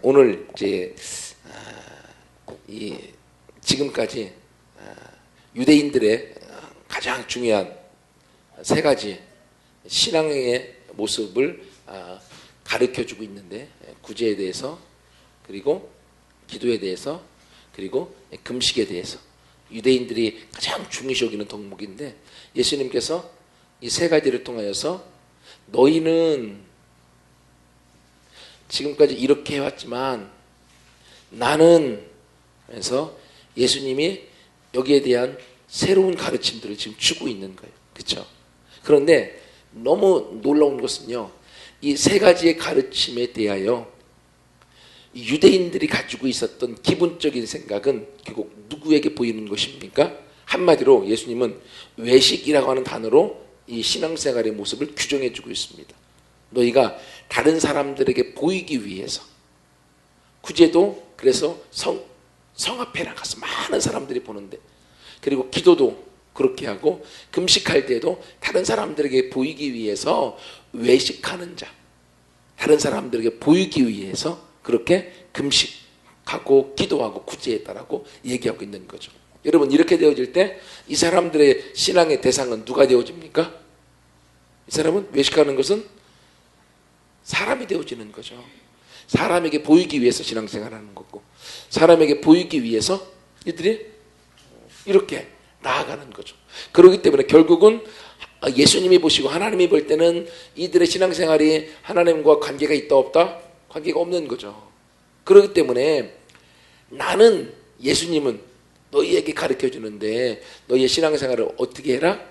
오늘 이제 지금까지 유대인들의 가장 중요한 세 가지 신앙의 모습을 가르쳐주고 있는데, 구제에 대해서, 그리고 기도에 대해서, 그리고 금식에 대해서 유대인들이 가장 중요시 여기는 덕목인데, 예수님께서 이 세 가지를 통하여서 너희는 지금까지 이렇게 해왔지만 나는, 그래서 예수님이 여기에 대한 새로운 가르침들을 지금 주고 있는 거예요. 그렇죠? 그런데 너무 놀라운 것은요, 이 세 가지의 가르침에 대하여 유대인들이 가지고 있었던 기본적인 생각은 결국 누구에게 보이는 것입니까? 한마디로 예수님은 외식이라고 하는 단어로 이 신앙생활의 모습을 규정해 주고 있습니다. 너희가 다른 사람들에게 보이기 위해서, 구제도 그래서 성앞에나 가서 많은 사람들이 보는데, 그리고 기도도 그렇게 하고 금식할 때도 다른 사람들에게 보이기 위해서 외식하는 자, 다른 사람들에게 보이기 위해서 그렇게 금식하고 기도하고 구제했다라고 얘기하고 있는 거죠. 여러분, 이렇게 되어질 때 이 사람들의 신앙의 대상은 누가 되어집니까? 이 사람은, 외식하는 것은 사람이 되어지는 거죠. 사람에게 보이기 위해서 신앙생활하는 거고, 사람에게 보이기 위해서 이들이 이렇게 나아가는 거죠. 그렇기 때문에 결국은 예수님이 보시고 하나님이 볼 때는 이들의 신앙생활이 하나님과 관계가 있다 없다? 관계가 없는 거죠. 그렇기 때문에 나는, 예수님은 너희에게 가르쳐 주는데 너희의 신앙생활을 어떻게 해라?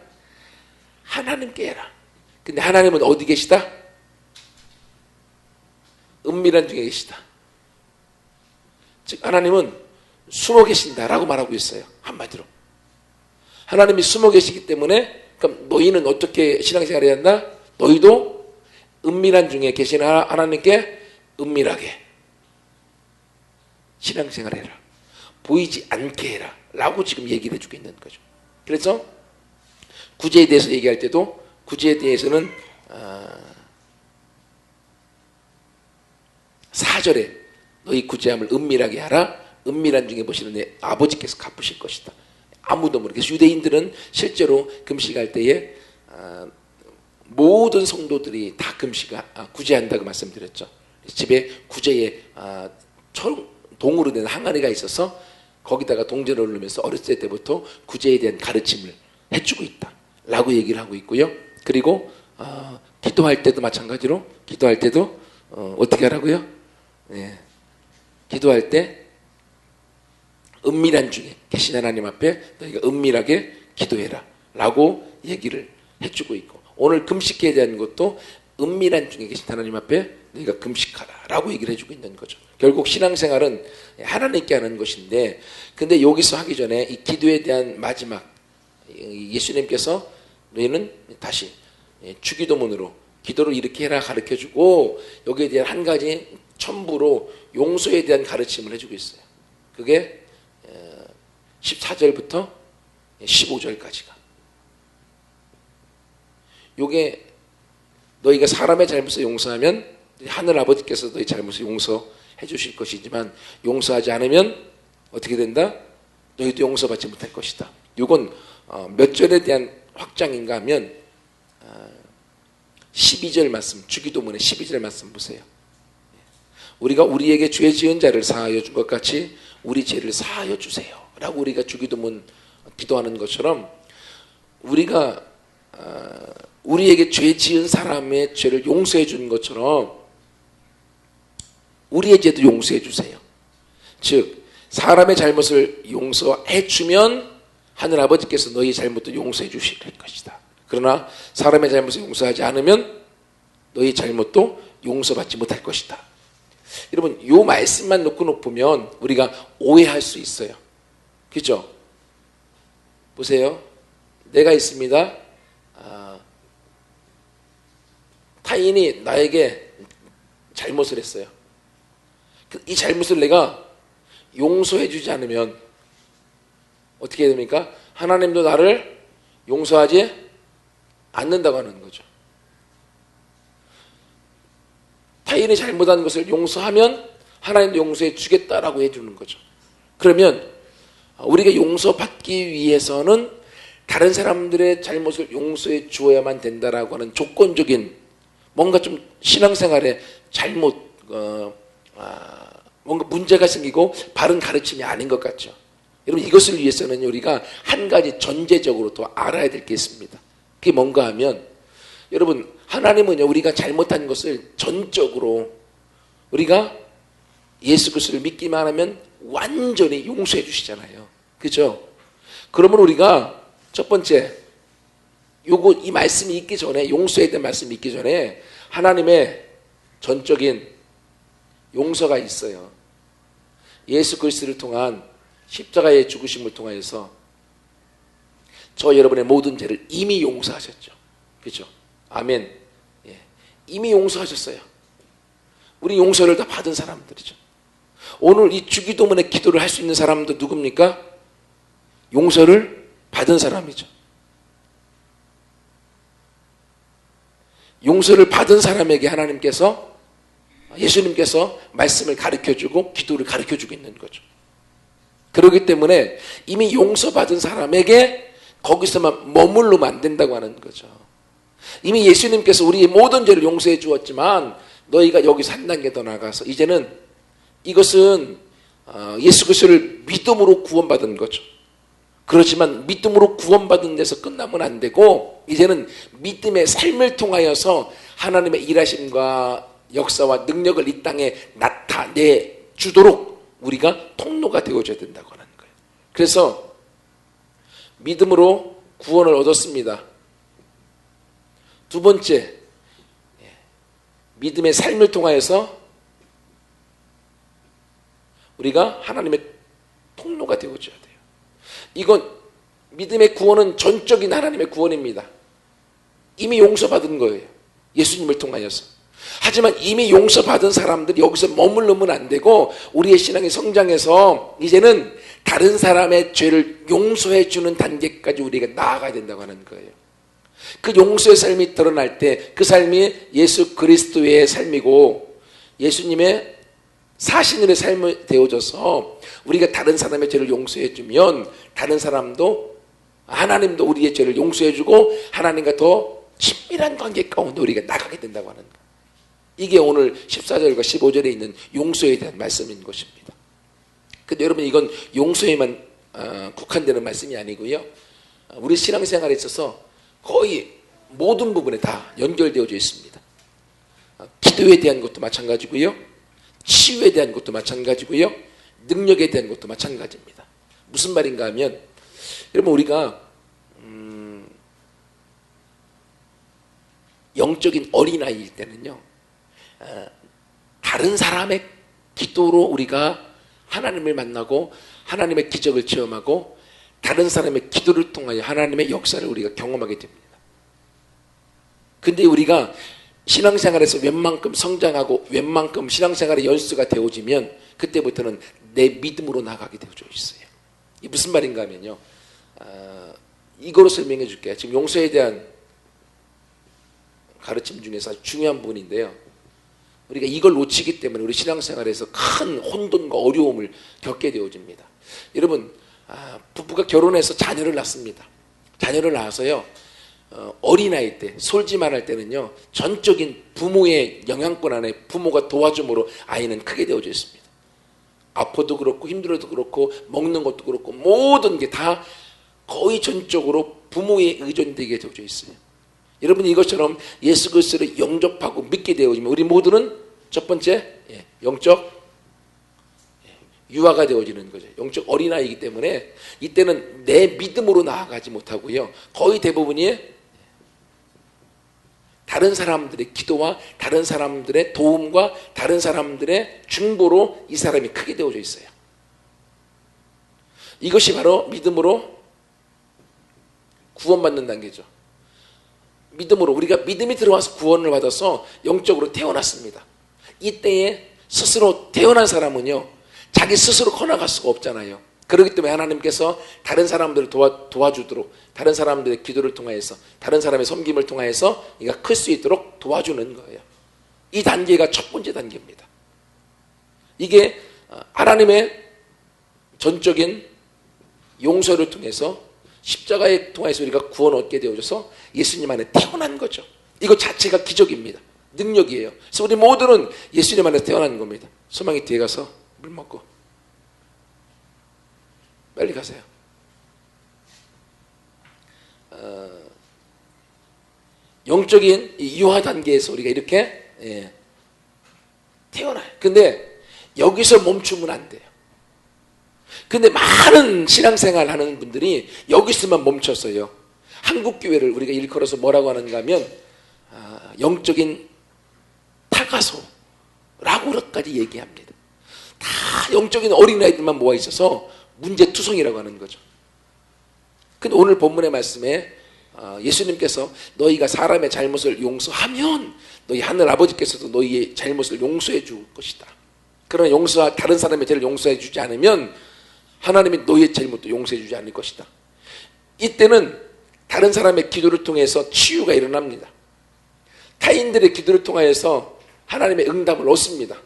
하나님께 해라. 근데 하나님은 어디 계시다? 은밀한 중에 계시다. 즉 하나님은 숨어 계신다라고 말하고 있어요. 한마디로 하나님이 숨어 계시기 때문에, 그럼 너희는 어떻게 신앙생활을 해야 한다? 너희도 은밀한 중에 계신 하나님께 은밀하게 신앙생활을 해라. 보이지 않게 해라 라고 지금 얘기를 해주고 있는 거죠. 그래서 구제에 대해서 얘기할 때도, 구제에 대해서는 4절에 너희 구제함을 은밀하게 하라. 은밀한 중에 보시는 내 아버지께서 갚으실 것이다. 아무도 모르게. 유대인들은 실제로 금식할 때에 모든 성도들이 다 구제한다고 말씀드렸죠. 집에 구제에 동으로 된 항아리가 있어서 거기다가 동전을 올리면서 어렸을 때부터 구제에 대한 가르침을 해주고 있다라고 얘기를 하고 있고요. 그리고 기도할 때도 마찬가지로, 기도할 때도 어떻게 하라고요? 네. 기도할 때 은밀한 중에 계신 하나님 앞에 너희가 은밀하게 기도해라 라고 얘기를 해주고 있고, 오늘 금식에 대한 것도 은밀한 중에 계신 하나님 앞에 너희가 금식하라 라고 얘기를 해주고 있는 거죠. 결국 신앙생활은 하나님께 하는 것인데, 근데 여기서 하기 전에 이 기도에 대한 마지막, 예수님께서 너희는 다시 주기도문으로 기도를 이렇게 해라 가르쳐주고, 여기에 대한 한 가지 첨부로 용서에 대한 가르침을 해주고 있어요. 그게 14절부터 15절까지가. 요게 너희가 사람의 잘못을 용서하면 하늘 아버지께서 너희 잘못을 용서해 주실 것이지만, 용서하지 않으면 어떻게 된다? 너희도 용서받지 못할 것이다. 요건 몇 절에 대한 확장인가 하면 12절 말씀, 주기도문의 12절 말씀 보세요. 우리가 우리에게 죄 지은 자를 사하여 준 것 같이 우리 죄를 사하여 주세요 라고 우리가 주기도문 기도하는 것처럼, 우리가 우리에게 죄 지은 사람의 죄를 용서해 주는 것처럼 우리의 죄도 용서해 주세요. 즉 사람의 잘못을 용서해 주면 하늘 아버지께서 너희 잘못도 용서해 주실 것이다. 그러나 사람의 잘못을 용서하지 않으면 너희 잘못도 용서받지 못할 것이다. 여러분, 이 말씀만 놓고 보면 우리가 오해할 수 있어요. 그죠? 보세요. 내가 있습니다. 타인이 나에게 잘못을 했어요. 이 잘못을 내가 용서해 주지 않으면 어떻게 됩니까? 하나님도 나를 용서하지 않는다고 하는 거죠. 타인이 잘못한 것을 용서하면 하나님도 용서해 주겠다라고 해주는 거죠. 그러면 우리가 용서받기 위해서는 다른 사람들의 잘못을 용서해 주어야만 된다라고 하는 조건적인 뭔가 좀 신앙생활에 잘못 뭔가 문제가 생기고 바른 가르침이 아닌 것 같죠. 여러분, 이것을 위해서는 우리가 한 가지 전제적으로 더 알아야 될 게 있습니다. 그게 뭔가 하면, 여러분, 하나님은요, 우리가 잘못한 것을 전적으로 우리가 예수 그리스도를 믿기만 하면 완전히 용서해 주시잖아요. 그죠? 그러면 우리가 첫 번째, 이 말씀이 있기 전에, 용서에 대한 말씀이 있기 전에 하나님의 전적인 용서가 있어요. 예수 그리스도를 통한 십자가의 죽으심을 통하여서 저 여러분의 모든 죄를 이미 용서하셨죠. 그죠? 아멘. 예. 이미 용서하셨어요. 우리 용서를 다 받은 사람들이죠. 오늘 이 주기도문의 기도를 할 수 있는 사람도 누굽니까? 용서를 받은 사람이죠. 용서를 받은 사람에게 하나님께서, 예수님께서 말씀을 가르쳐주고 기도를 가르쳐주고 있는 거죠. 그렇기 때문에 이미 용서받은 사람에게 거기서만 머물러면 안 된다고 하는 거죠. 이미 예수님께서 우리의 모든 죄를 용서해 주었지만 너희가 여기서 한 단계 더 나가서 이제는 이것은 예수 그리스도를 믿음으로 구원받은 거죠. 그렇지만 믿음으로 구원받은 데서 끝나면 안 되고 이제는 믿음의 삶을 통하여서 하나님의 일하심과 역사와 능력을 이 땅에 나타내 주도록 우리가 통로가 되어줘야 된다고 하는 거예요. 그래서 믿음으로 구원을 얻었습니다. 두 번째, 믿음의 삶을 통하여서 우리가 하나님의 통로가 되어줘야 돼요. 이건 믿음의 구원은 전적인 하나님의 구원입니다. 이미 용서받은 거예요. 예수님을 통하여서. 하지만 이미 용서받은 사람들이 여기서 머물르면 안 되고 우리의 신앙이 성장해서 이제는 다른 사람의 죄를 용서해 주는 단계까지 우리가 나아가야 된다고 하는 거예요. 그 용서의 삶이 드러날 때 그 삶이 예수 그리스도의 삶이고 예수님의 사신의 삶이 되어져서 우리가 다른 사람의 죄를 용서해 주면 다른 사람도 하나님도 우리의 죄를 용서해 주고 하나님과 더 친밀한 관계 가운데 우리가 나가게 된다고 하는 거예요. 이게 오늘 14절과 15절에 있는 용서에 대한 말씀인 것입니다. 근데 여러분 이건 용서에만 국한되는 말씀이 아니고요. 우리 신앙생활에 있어서 거의 모든 부분에 다 연결되어져 있습니다. 기도에 대한 것도 마찬가지고요. 치유에 대한 것도 마찬가지고요. 능력에 대한 것도 마찬가지입니다. 무슨 말인가 하면 여러분 우리가 영적인 어린아이일 때는요. 다른 사람의 기도로 우리가 하나님을 만나고 하나님의 기적을 체험하고 다른 사람의 기도를 통하여 하나님의 역사를 우리가 경험하게 됩니다. 근데 우리가 신앙생활에서 웬만큼 성장하고 웬만큼 신앙생활의 연수가 되어지면 그때부터는 내 믿음으로 나가게 되어져 있어요. 이게 무슨 말인가 하면요. 이거로 설명해 줄게요. 지금 용서에 대한 가르침 중에서 아주 중요한 부분인데요. 우리가 이걸 놓치기 때문에 우리 신앙생활에서 큰 혼돈과 어려움을 겪게 되어집니다. 여러분 부부가 결혼해서 자녀를 낳습니다. 자녀를 낳아서요. 어린아이 때 솔지만 할 때는요. 전적인 부모의 영향권 안에 부모가 도와줌으로 아이는 크게 되어져 있습니다. 아파도 그렇고 힘들어도 그렇고 먹는 것도 그렇고 모든 게 다 거의 전적으로 부모에 의존되게 되어져 있어요. 여러분 이것처럼 예수 그리스도를 영접하고 믿게 되어지면 우리 모두는 첫 번째 영적 유아가 되어지는 거죠. 영적 어린아이이기 때문에 이때는 내 믿음으로 나아가지 못하고요. 거의 대부분이 다른 사람들의 기도와 다른 사람들의 도움과 다른 사람들의 중보로 이 사람이 크게 되어져 있어요. 이것이 바로 믿음으로 구원받는 단계죠. 믿음으로 우리가 믿음이 들어와서 구원을 받아서 영적으로 태어났습니다. 이때에 스스로 태어난 사람은요. 자기 스스로 커나갈 수가 없잖아요. 그렇기 때문에 하나님께서 다른 사람들을 도와주도록 다른 사람들의 기도를 통하여서 다른 사람의 섬김을 통하여서 이가 클 수 있도록 도와주는 거예요. 이 단계가 첫 번째 단계입니다. 이게 하나님의 전적인 용서를 통해서 십자가에 통해서 우리가 구원 얻게 되어져서 예수님 안에 태어난 거죠. 이거 자체가 기적입니다. 능력이에요. 그래서 우리 모두는 예수님 안에 태어난 겁니다. 소망이 뒤에 가서 물 먹고 빨리 가세요. 영적인 유아 단계에서 우리가 이렇게 태어나요. 근데 여기서 멈추면 안 돼요. 근데 많은 신앙생활 하는 분들이 여기서만 멈췄어요. 한국교회를 우리가 일컬어서 뭐라고 하는가 하면 영적인 타가소라고까지 얘기합니다. 다 영적인 어린아이들만 모아 있어서 문제투성이라고 하는 거죠. 근데 오늘 본문의 말씀에 예수님께서 너희가 사람의 잘못을 용서하면 너희 하늘 아버지께서도 너희의 잘못을 용서해 줄 것이다. 그러나 다른 사람의 죄를 용서해 주지 않으면 하나님이 너희의 잘못도 용서해 주지 않을 것이다. 이때는 다른 사람의 기도를 통해서 치유가 일어납니다. 타인들의 기도를 통하여서 하나님의 응답을 얻습니다.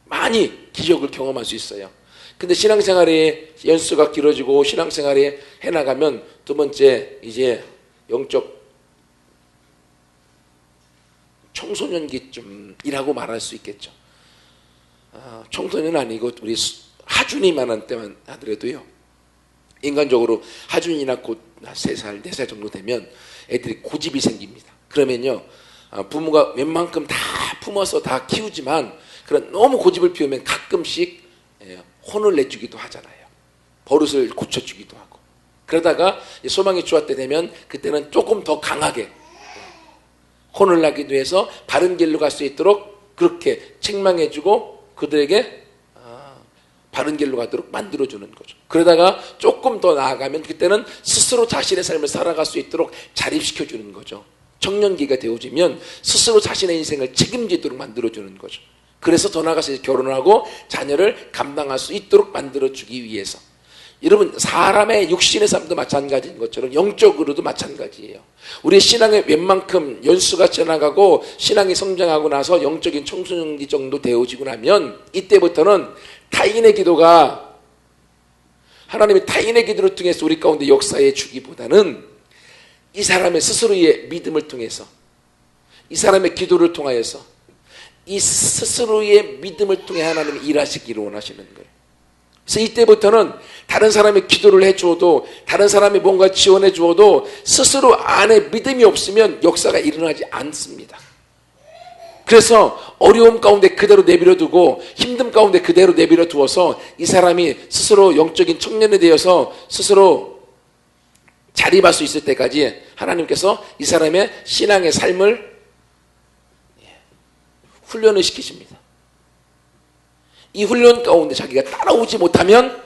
많이 기적을 경험할 수 있어요. 근데 신앙생활의 연수가 길어지고 신앙생활에 해나가면 두 번째 이제 영적 청소년기쯤이라고 말할 수 있겠죠. 청소년은 아니고 우리 하준이만한 때만 하더라도요. 인간적으로 하준이나 곧 3살, 4살 정도 되면 애들이 고집이 생깁니다. 그러면요. 부모가 웬만큼 다 품어서 다 키우지만 그런 너무 고집을 피우면 가끔씩 혼을 내주기도 하잖아요. 버릇을 고쳐주기도 하고. 그러다가 소망이 주화 때 되면 그때는 조금 더 강하게 혼을 나기도 해서 바른 길로 갈 수 있도록 그렇게 책망해주고 그들에게 바른 길로 가도록 만들어주는 거죠. 그러다가 조금 더 나아가면 그때는 스스로 자신의 삶을 살아갈 수 있도록 자립시켜주는 거죠. 청년기가 되어지면 스스로 자신의 인생을 책임지도록 만들어주는 거죠. 그래서 더 나아가서 결혼하고 자녀를 감당할 수 있도록 만들어주기 위해서. 여러분, 사람의 육신의 삶도 마찬가지인 것처럼 영적으로도 마찬가지예요. 우리의 신앙의 웬만큼 연수가 지나가고 신앙이 성장하고 나서 영적인 청소년기 정도 되어지고 나면 이때부터는 타인의 기도가 하나님의 타인의 기도를 통해서 우리 가운데 역사해 주기보다는 이 사람의 스스로의 믿음을 통해서 이 사람의 기도를 통하여서 이 스스로의 믿음을 통해 하나님이 일하시기를 원하시는 거예요. 그래서 이때부터는 다른 사람의 기도를 해주어도 다른 사람이 뭔가 지원해 주어도 스스로 안에 믿음이 없으면 역사가 일어나지 않습니다. 그래서 어려움 가운데 그대로 내버려 두고 힘듦 가운데 그대로 내버려 두어서 이 사람이 스스로 영적인 청년이 되어서 스스로 자립할 수 있을 때까지 하나님께서 이 사람의 신앙의 삶을 훈련을 시키십니다. 이 훈련 가운데 자기가 따라오지 못하면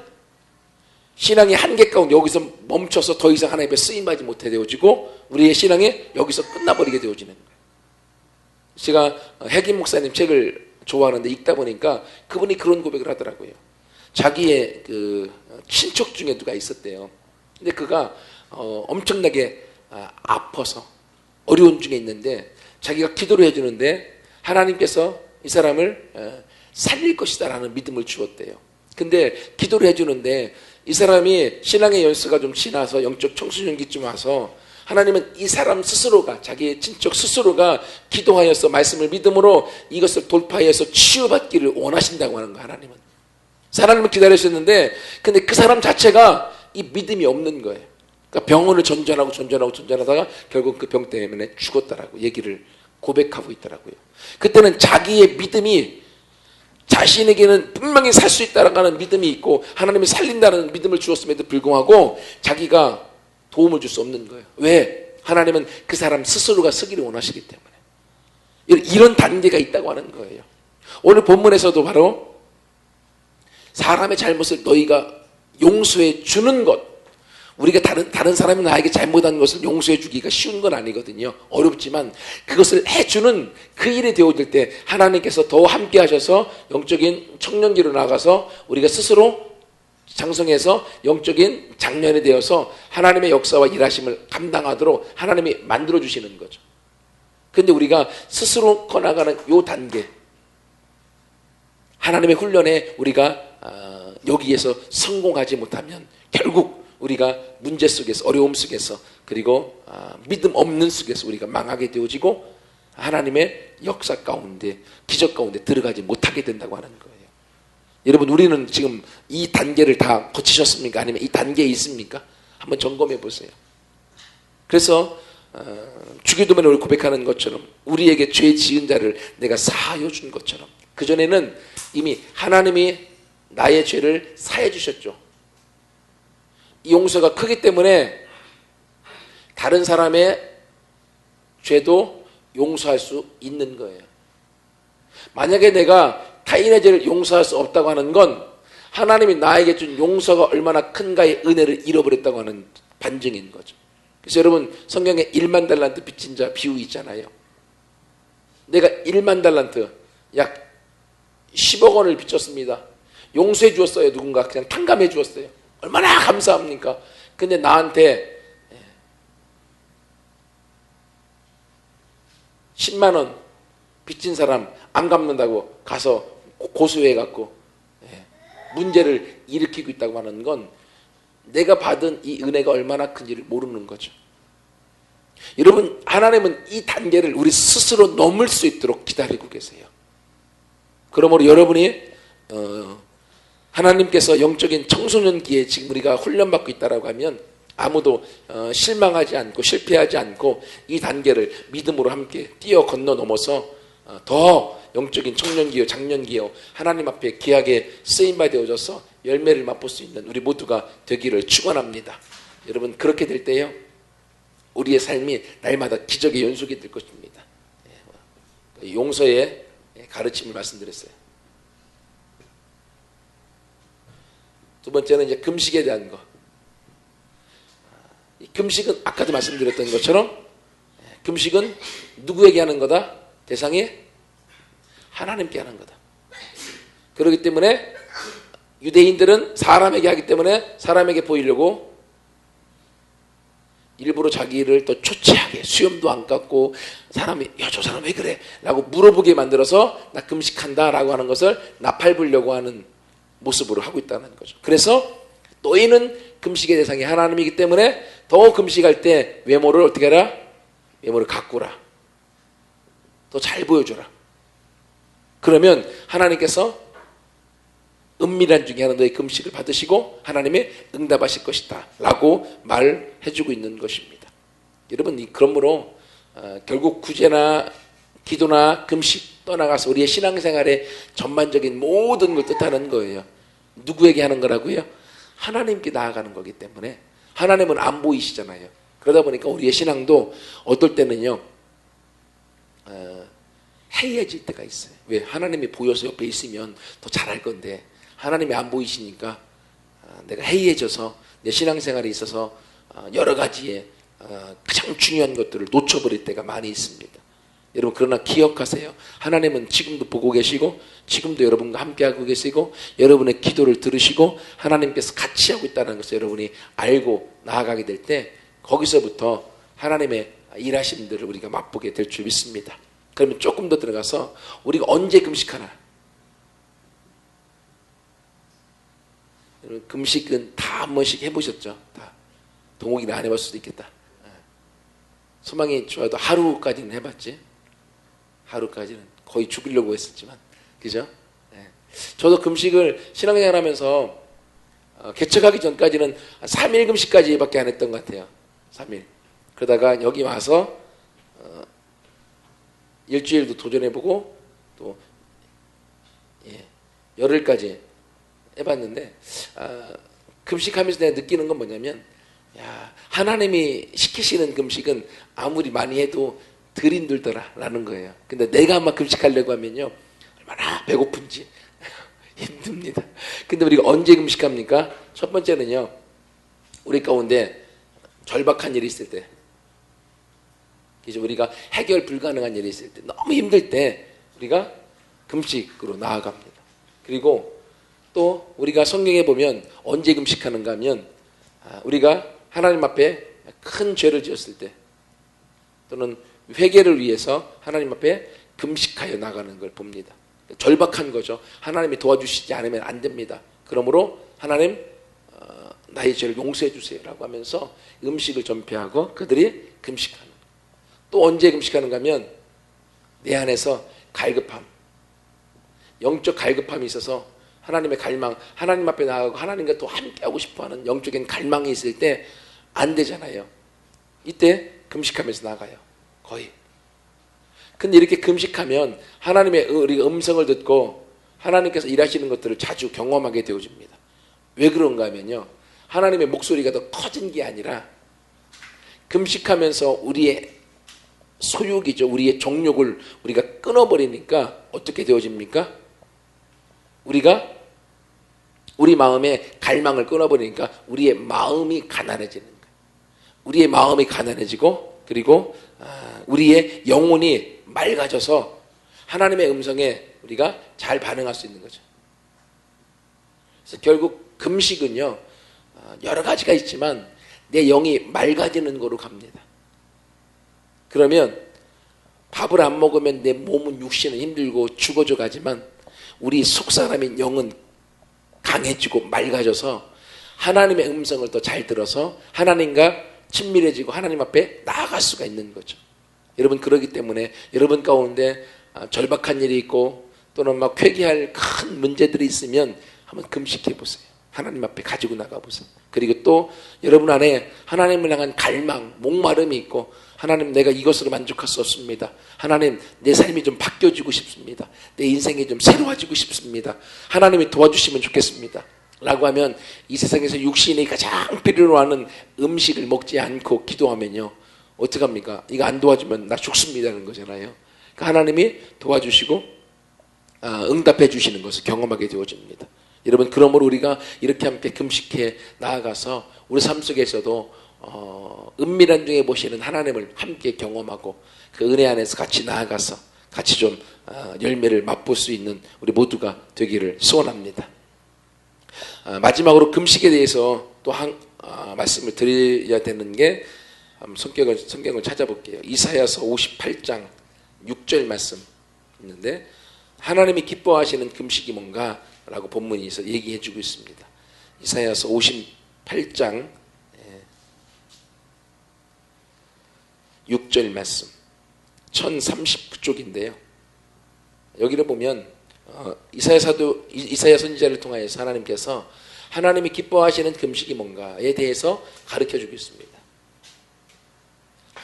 신앙의 한계 가운데 여기서 멈춰서 더 이상 하나님의 쓰임받지 못해 되어지고 우리의 신앙이 여기서 끝나버리게 되어지는 거예요. 제가 핵임 목사님 책을 좋아하는데 읽다 보니까 그분이 그런 고백을 하더라고요. 자기의 그 친척 중에 누가 있었대요. 근데 그가 엄청나게 아파서 어려운 중에 있는데 자기가 기도를 해주는데 하나님께서 이 사람을 살릴 것이다 라는 믿음을 주었대요. 근데 기도를 해주는데 이 사람이 신앙의 연수가 좀 지나서 영적 청소년기쯤 와서 하나님은 이 사람 스스로가 자기의 친척 스스로가 기도하여서 말씀을 믿음으로 이것을 돌파해서 치유받기를 원하신다고 하는 거예요. 하나님은. 하나님을 기다리셨는데 근데 그 사람 자체가 이 믿음이 없는 거예요. 그러니까 병원을 전전하다가 결국 그 병 때문에 죽었다라고 얘기를 고백하고 있더라고요. 그때는 자기의 믿음이 자신에게는 분명히 살 수 있다는 믿음이 있고 하나님이 살린다는 믿음을 주었음에도 불구하고 자기가 도움을 줄 수 없는 거예요. 왜? 하나님은 그 사람 스스로가 서기를 원하시기 때문에. 이런 단계가 있다고 하는 거예요. 오늘 본문에서도 바로 사람의 잘못을 너희가 용서해 주는 것, 우리가 다른 사람이 나에게 잘못한 것을 용서해 주기가 쉬운 건 아니거든요. 어렵지만 그것을 해주는 그 일이 되어질 때 하나님께서 더 함께 하셔서 영적인 청년기로 나가서 우리가 스스로 장성해서 영적인 장년이 되어서 하나님의 역사와 일하심을 감당하도록 하나님이 만들어주시는 거죠. 그런데 우리가 스스로 커나가는 이 단계, 하나님의 훈련에 우리가 여기에서 성공하지 못하면 결국 우리가 문제 속에서, 어려움 속에서, 그리고 믿음 없는 속에서 우리가 망하게 되어지고 하나님의 역사 가운데, 기적 가운데 들어가지 못하게 된다고 하는 거예요. 여러분, 우리는 지금 이 단계를 다 거치셨습니까? 아니면 이 단계에 있습니까? 한번 점검해 보세요. 그래서 주기도문에 우리 고백하는 것처럼 우리에게 죄 지은 자를 내가 사하여 준 것처럼, 그전에는 이미 하나님이 나의 죄를 사해 주셨죠. 이 용서가 크기 때문에 다른 사람의 죄도 용서할 수 있는 거예요. 만약에 내가 타인의 죄를 용서할 수 없다고 하는 건 하나님이 나에게 준 용서가 얼마나 큰가의 은혜를 잃어버렸다고 하는 반증인 거죠. 그래서 여러분, 성경에 1만 달란트 빚진 자 비유 있잖아요. 내가 1만 달란트, 약 10억 원을 빚졌습니다. 용서해 주었어요. 누군가 그냥 탕감해 주었어요. 얼마나 감사합니까? 근데 나한테 10만 원 빚진 사람 안 갚는다고 가서 고소해갖고 문제를 일으키고 있다고 하는 건 내가 받은 이 은혜가 얼마나 큰지를 모르는 거죠. 여러분, 하나님은 이 단계를 우리 스스로 넘을 수 있도록 기다리고 계세요. 그러므로 여러분이 하나님께서 영적인 청소년기에 지금 우리가 훈련받고 있다라고 하면 아무도 실망하지 않고 실패하지 않고 이 단계를 믿음으로 함께 뛰어 건너 넘어서 더 영적인 청년기요, 장년기요, 하나님 앞에 귀하게 쓰임바 되어져서 열매를 맛볼 수 있는 우리 모두가 되기를 축원합니다. 여러분, 그렇게 될 때요, 우리의 삶이 날마다 기적의 연속이 될 것입니다. 용서의 가르침을 말씀드렸어요. 두 번째는 이제 금식에 대한 거. 이 금식은 아까도 말씀드렸던 것처럼 금식은 누구에게 하는 거다? 대상이 하나님께 하는 거다. 그렇기 때문에 유대인들은 사람에게 하기 때문에 사람에게 보이려고 일부러 자기를 더 초췌하게, 수염도 안 깎고 사람이 야, 저 사람 왜 그래? 라고 물어보게 만들어서 나 금식한다 라고 하는 것을 나팔불려고 하는 모습으로 하고 있다는 거죠. 그래서 너희는 금식의 대상이 하나님이기 때문에 더 금식할 때 외모를 어떻게 하라? 외모를 가꾸라. 더 잘 보여줘라. 그러면 하나님께서 은밀한 중에 하나 너의 금식을 받으시고 하나님의 응답하실 것이다 라고 말해주고 있는 것입니다. 여러분, 그러므로 결국 구제나 기도나 금식 떠나가서 우리의 신앙생활의 전반적인 모든 걸 뜻하는 거예요. 누구에게 하는 거라고요? 하나님께 나아가는 거기 때문에 하나님은 안 보이시잖아요. 그러다 보니까 우리의 신앙도 어떨 때는요 해이해질 때가 있어요. 왜? 하나님이 보여서 옆에 있으면 더 잘할 건데 하나님이 안 보이시니까 내가 해이해져서 내 신앙생활에 있어서 여러 가지의 가장 중요한 것들을 놓쳐버릴 때가 많이 있습니다. 여러분, 그러나 기억하세요. 하나님은 지금도 보고 계시고 지금도 여러분과 함께하고 계시고 여러분의 기도를 들으시고 하나님께서 같이 하고 있다는 것을 여러분이 알고 나아가게 될 때 거기서부터 하나님의 일하심들을 우리가 맛보게 될 줄 믿습니다. 그러면 조금 더 들어가서 우리가 언제 금식하나? 여러분, 금식은 다 한 번씩 해보셨죠? 다. 동욱이는 안 해볼 수도 있겠다. 소망이 좋아도 하루까지는 해봤지. 하루까지는 거의 죽으려고 했었지만, 그죠? 네. 저도 금식을 신앙생활 하면서 개척하기 전까지는 3일 금식까지밖에 안 했던 것 같아요. 3일. 그러다가 여기 와서 일주일도 도전해보고 또 열흘까지 해봤는데 금식하면서 내가 느끼는 건 뭐냐면 하나님이 시키시는 금식은 아무리 많이 해도 덜 힘들더라라는 거예요. 근데 내가 아마 금식하려고 하면요 얼마나 배고픈지 힘듭니다. 근데 우리가 언제 금식합니까? 첫 번째는요 우리 가운데 절박한 일이 있을 때, 이제 우리가 해결 불가능한 일이 있을 때, 너무 힘들 때 우리가 금식으로 나아갑니다. 그리고 또 우리가 성경에 보면 언제 금식하는가 하면 우리가 하나님 앞에 큰 죄를 지었을 때 또는 회개를 위해서 하나님 앞에 금식하여 나가는 걸 봅니다. 절박한 거죠. 하나님이 도와주시지 않으면 안 됩니다. 그러므로 하나님 나의 죄를 용서해 주세요라고 하면서 음식을 전폐하고 그들이 금식하는. 또 언제 금식하는가 하면 내 안에서 갈급함, 영적 갈급함이 있어서 하나님의 갈망, 하나님 앞에 나가고 하나님과 또 함께하고 싶어하는 영적인 갈망이 있을 때 안 되잖아요. 이때 금식하면서 나가요. 거의. 근데 이렇게 금식하면 하나님의 우리가 음성을 듣고 하나님께서 일하시는 것들을 자주 경험하게 되어집니다. 왜 그런가 하면요, 하나님의 목소리가 더 커진 게 아니라 금식하면서 우리의 소욕이죠, 우리의 정욕을 우리가 끊어버리니까 어떻게 되어집니까? 우리가 우리 마음의 갈망을 끊어버리니까 우리의 마음이 가난해지는 거예요. 우리의 마음이 가난해지고 그리고 우리의 영혼이 맑아져서 하나님의 음성에 우리가 잘 반응할 수 있는 거죠. 그래서 결국 금식은요, 여러 가지가 있지만 내 영이 맑아지는 거로 갑니다. 그러면 밥을 안 먹으면 내 몸은 육신은 힘들고 죽어져 가지만 우리 속사람인 영은 강해지고 맑아져서 하나님의 음성을 더 잘 들어서 하나님과 친밀해지고 하나님 앞에 나아갈 수가 있는 거죠. 여러분, 그러기 때문에 여러분 가운데 절박한 일이 있고 또는 막 회개할 큰 문제들이 있으면 한번 금식해 보세요. 하나님 앞에 가지고 나가 보세요. 그리고 또 여러분 안에 하나님을 향한 갈망, 목마름이 있고 하나님, 내가 이것으로 만족할 수 없습니다. 하나님, 내 삶이 좀 바뀌어지고 싶습니다. 내 인생이 좀 새로워지고 싶습니다. 하나님이 도와주시면 좋겠습니다. 라고 하면 이 세상에서 육신이 가장 필요로 하는 음식을 먹지 않고 기도하면요, 어떡합니까? 이거 안 도와주면 나 죽습니다는 거잖아요. 그러니까 하나님이 도와주시고 응답해 주시는 것을 경험하게 되어집니다. 여러분, 그러므로 우리가 이렇게 함께 금식해 나아가서 우리 삶 속에서도 은밀한 중에 보시는 하나님을 함께 경험하고 그 은혜 안에서 같이 나아가서 같이 좀 열매를 맛볼 수 있는 우리 모두가 되기를 소원합니다. 마지막으로 금식에 대해서 또 한 말씀을 드려야 되는 게, 성경을 찾아볼게요. 이사야서 58장 6절 말씀 있는데, 하나님이 기뻐하시는 금식이 뭔가 라고 본문이 있어 얘기해 주고 있습니다. 이사야서 58장 6절 말씀, 1039쪽인데요. 여기를 보면 이사야 선지자를 통하여서 하나님께서 하나님이 기뻐하시는 금식이 뭔가에 대해서 가르쳐주고 있습니다.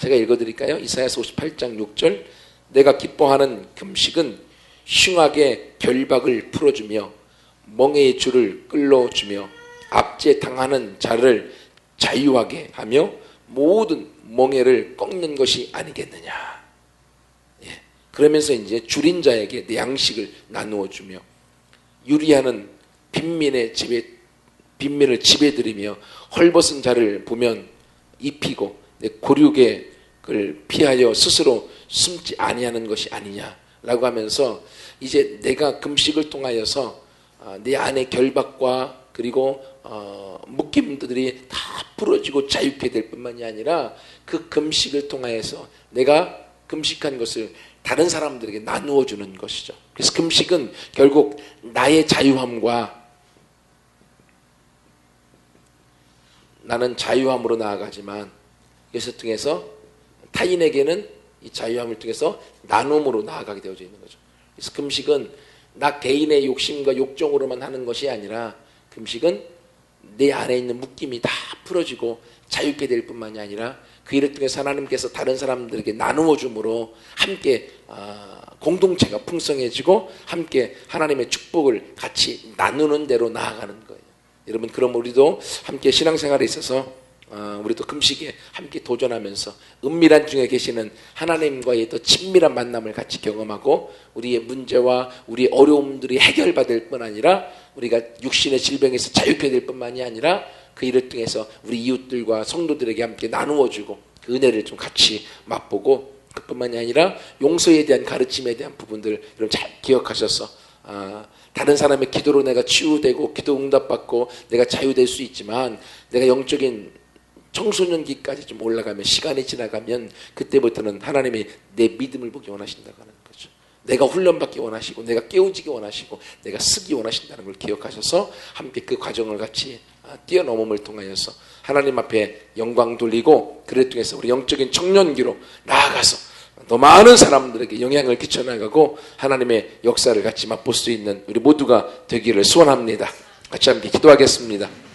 제가 읽어드릴까요? 이사야서 58장 6절, 내가 기뻐하는 금식은 흉악의 결박을 풀어주며 멍에의 줄을 끌어주며 압제 당하는 자를 자유하게 하며 모든 멍에를 꺾는 것이 아니겠느냐. 예. 그러면서 이제 줄인 자에게 내 양식을 나누어 주며 유리하는 빈민을 집에 들이며 헐벗은 자를 보면 입히고 고륙을 피하여 스스로 숨지 아니하는 것이 아니냐라고 하면서 이제 내가 금식을 통하여서 내 안의 결박과 그리고 묶임들이 다 풀어지고 자유케 될 뿐만이 아니라 그 금식을 통하여서 내가 금식한 것을 다른 사람들에게 나누어 주는 것이죠. 그래서 금식은 결국 나의 자유함과, 나는 자유함으로 나아가지만 이것을 통해서 타인에게는 이 자유함을 통해서 나눔으로 나아가게 되어져 있는 거죠. 그래서 금식은 나 개인의 욕심과 욕정으로만 하는 것이 아니라, 금식은 내 안에 있는 묶임이 다 풀어지고 자유케 될 뿐만이 아니라 그 일을 통해서 하나님께서 다른 사람들에게 나누어 줌으로 함께 공동체가 풍성해지고 함께 하나님의 축복을 같이 나누는 대로 나아가는 거예요. 여러분, 그럼 우리도 함께 신앙생활에 있어서 우리도 금식에 함께 도전하면서 은밀한 중에 계시는 하나님과의 더 친밀한 만남을 같이 경험하고 우리의 문제와 우리의 어려움들이 해결받을 뿐 아니라 우리가 육신의 질병에서 자유케 될 뿐만이 아니라 그 일을 통해서 우리 이웃들과 성도들에게 함께 나누어주고 그 은혜를 좀 같이 맛보고, 그뿐만이 아니라 용서에 대한 가르침에 대한 부분들 여러분 잘 기억하셔서 다른 사람의 기도로 내가 치유되고 기도 응답받고 내가 자유될 수 있지만, 내가 영적인 청소년기까지 좀 올라가면, 시간이 지나가면 그때부터는 하나님이 내 믿음을 보기 원하신다고 하는 거죠. 내가 훈련받기 원하시고 내가 깨우치기 원하시고 내가 쓰기 원하신다는 걸 기억하셔서 함께 그 과정을 같이 뛰어넘음을 통하여서 하나님 앞에 영광 돌리고 그를 통해서 우리 영적인 청년기로 나아가서 더 많은 사람들에게 영향을 끼쳐나가고 하나님의 역사를 같이 맛볼 수 있는 우리 모두가 되기를 소원합니다. 같이 함께 기도하겠습니다.